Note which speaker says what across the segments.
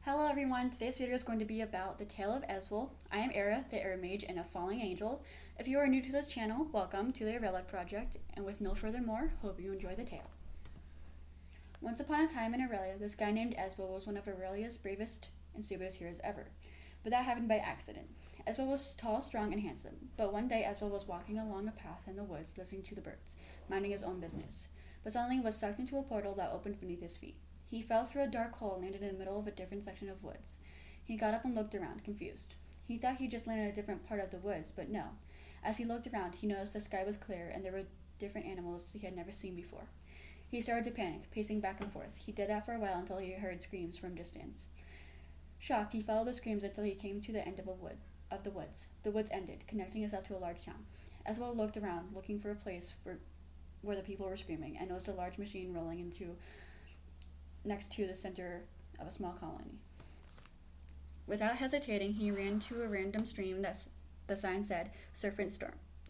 Speaker 1: Hello everyone, today's video is going to be about the tale of Ezbul. I am Era, the Air Mage and a falling angel. If you are new to this channel, welcome to the Relic Project, and with no further more, hope you enjoy the tale. Once upon a time in Aurelia, this guy named Ezbul was one of Aurelia's bravest and stupidest heroes ever, but that happened by accident. Ezbul was tall, strong, and handsome, but one day Ezbul was walking along a path in the woods listening to the birds, minding his own business, but suddenly was sucked into a portal that opened beneath his feet. He fell through a dark hole and landed in the middle of a different section of woods. He got up and looked around, confused. He thought he just landed in a different part of the woods, but no. As he looked around, he noticed the sky was clear and there were different animals he had never seen before. He started to panic, pacing back and forth. He did that for a while until he heard screams from a distance. Shocked, he followed the screams until he came to the end of the woods. The woods ended, connecting us up to a large town. Ezbul looked around, looking for a place where the people were screaming, and noticed a large machine rolling next to the center of a small colony. Without hesitating, he ran to a random stream that the sign said, Serpent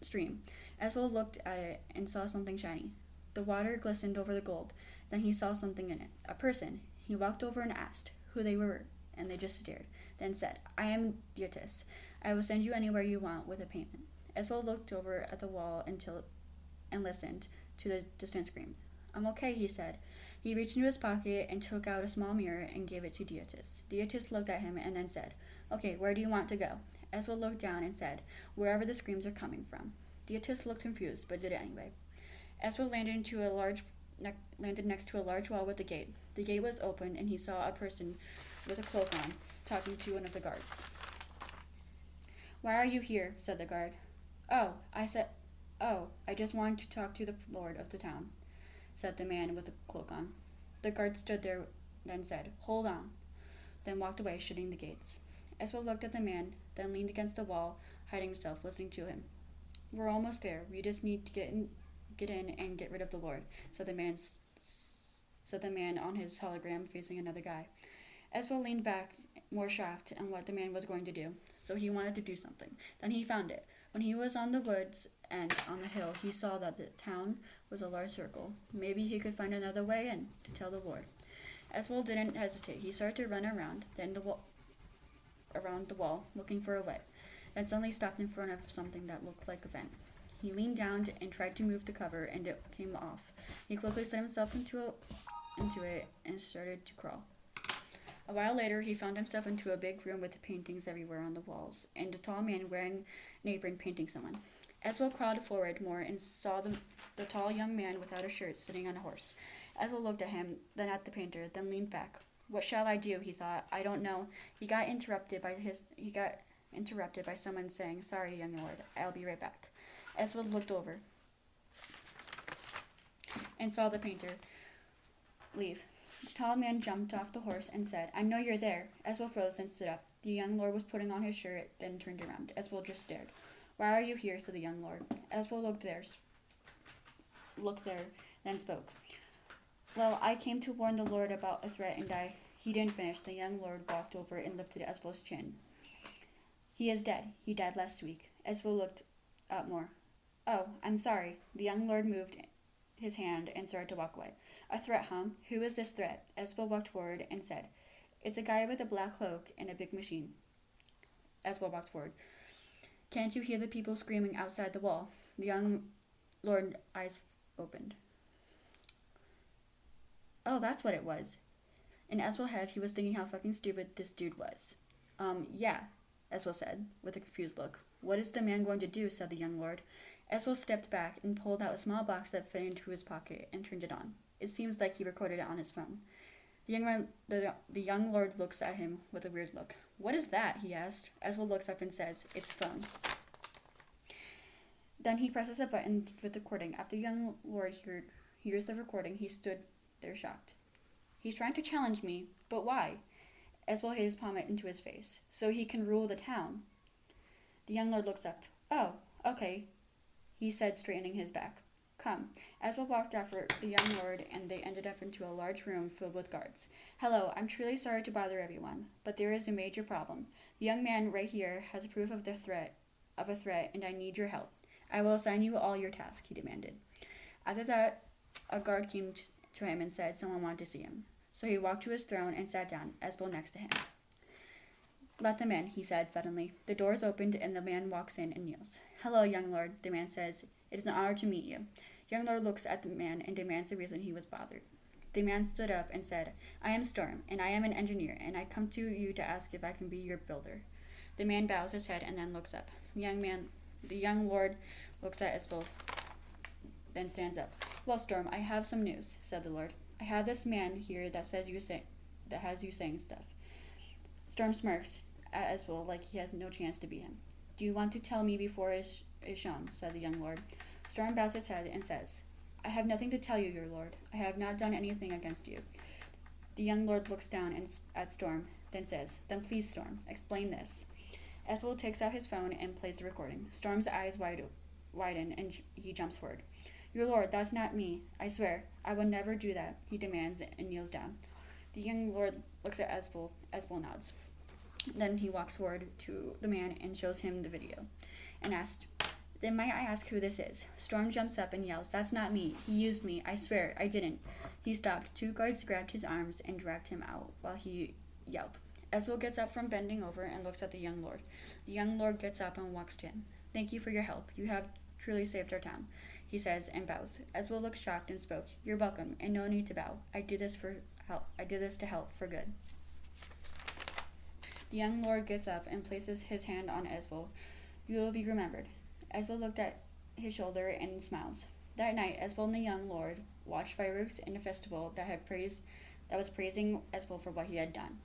Speaker 1: Stream. Ezbul looked at it and saw something shiny. The water glistened over the gold. Then he saw something in it. A person. He walked over and asked who they were, and they just stared. Then said, I am Dietis. I will send you anywhere you want with a payment. Ezbul looked over at the wall and listened to the distant scream. I'm okay, he said. He reached into his pocket and took out a small mirror and gave it to Dietis. Dietis looked at him and then said, Okay, where do you want to go? Ezbul looked down and said, Wherever the screams are coming from. Dietis looked confused, but did it anyway. Ezbul landed next to a large wall with a gate. The gate was open and he saw a person with a cloak on, talking to one of the guards. Why are you here? Said the guard. I just wanted to talk to the lord of the town, said the man with the cloak on. The guard stood there, then said, Hold on, then walked away, shutting the gates. Ezbul looked at the man, then leaned against the wall, hiding himself, listening to him. We're almost there. We just need to get in and get rid of the Lord, said the man on his hologram facing another guy. Ezbul leaned back, more shocked at what the man was going to do, so he wanted to do something. Then he found it. When he was on the woods and on the hill, he saw that the town was a large circle. Maybe he could find another way in to tell the Lord. Ezbul didn't hesitate. He started to run around the wall, looking for a way. Then suddenly stopped in front of something that looked like a vent. He leaned down and tried to move the cover, and it came off. He quickly set himself into it and started to crawl. A while later, he found himself into a big room with paintings everywhere on the walls, and a tall man wearing an apron painting someone. Ezbul crawled forward more and saw the tall young man without a shirt sitting on a horse. Ezbul looked at him, then at the painter, then leaned back. What shall I do? He thought. I don't know. He got interrupted by someone saying, Sorry, young lord, I'll be right back. Ezbul looked over and saw the painter leave. The tall man jumped off the horse and said, I know you're there. Ezbul froze and stood up. The young lord was putting on his shirt, then turned around. Ezbul just stared. Why are you here? Said the young lord. Ezbul looked there, then spoke. Well, I came to warn the lord about a threat and die. He didn't finish. The young lord walked over and lifted Ezbul's chin. He is dead. He died last week. Ezbul looked up more. Oh, I'm sorry. The young lord moved his hand and started to walk away. A threat, huh? Who is this threat? Ezbul walked forward and said, It's a guy with a black cloak and a big machine. Ezbul walked forward. Can't you hear the people screaming outside the wall? The young lord's eyes opened. Oh, that's what it was. In Ezbul's head, he was thinking how fucking stupid this dude was. Yeah, Ezbul said, with a confused look. What is the man going to do? Said the young lord. Ezbul stepped back and pulled out a small box that fit into his pocket and turned it on. It seems like he recorded it on his phone. The young lord looks at him with a weird look. What is that? He asked. Ezbul looks up and says, It's a phone. Then he presses a button with the recording. After the young lord hears the recording, he stood there shocked. He's trying to challenge me, but why? Ezbul hit his palm into his face. So he can rule the town. The young lord looks up. Oh, okay, he said, straightening his back. Come. Ezbul walked after the young lord, and they ended up into a large room filled with guards. Hello, I'm truly sorry to bother everyone, but there is a major problem. The young man right here has proof of a threat, and I need your help. I will assign you all your tasks, he demanded. After that, a guard came to him and said someone wanted to see him. So he walked to his throne and sat down, Ezbul next to him. Let them in, he said suddenly. The doors opened and the man walks in and kneels. Hello, young lord, the man says. It is an honor to meet you. Young lord looks at the man and demands the reason he was bothered. The man stood up and said, I am Storm, and I am an engineer, and I come to you to ask if I can be your builder. The man bows his head and then looks up. The young lord looks at Ezbul, then stands up. Well, Storm, I have some news, said the lord. I have this man here that has you saying stuff. Storm smirks at Ezbul like he has no chance to beat him. Do you want to tell me before it is shown, said the young lord. Storm bows his head and says, I have nothing to tell you, your lord. I have not done anything against you. The young lord looks down at Storm, then says, Then please, Storm, explain this. Ezbul takes out his phone and plays the recording. Storm's eyes widen and he jumps forward. Your lord, that's not me. I swear, I would never do that, he demands and kneels down. The young lord looks at Ezbul. Ezbul nods. Then he walks forward to the man and shows him the video and asks, Then might I ask who this is? Storm jumps up and yells, That's not me. He used me. I swear, I didn't. He stopped. 2 guards grabbed his arms and dragged him out while he yelled. Ezbul gets up from bending over and looks at the young lord. The young lord gets up and walks to him. Thank you for your help. You have truly saved our town, he says and bows. Ezbul looks shocked and spoke. You're welcome, and no need to bow. I did this to help for good. The young lord gets up and places his hand on Ezbul. You will be remembered. Ezbul looked at his shoulder and smiles. That night, Ezbul and the young lord watched fireworks in a festival that was praising Ezbul for what he had done.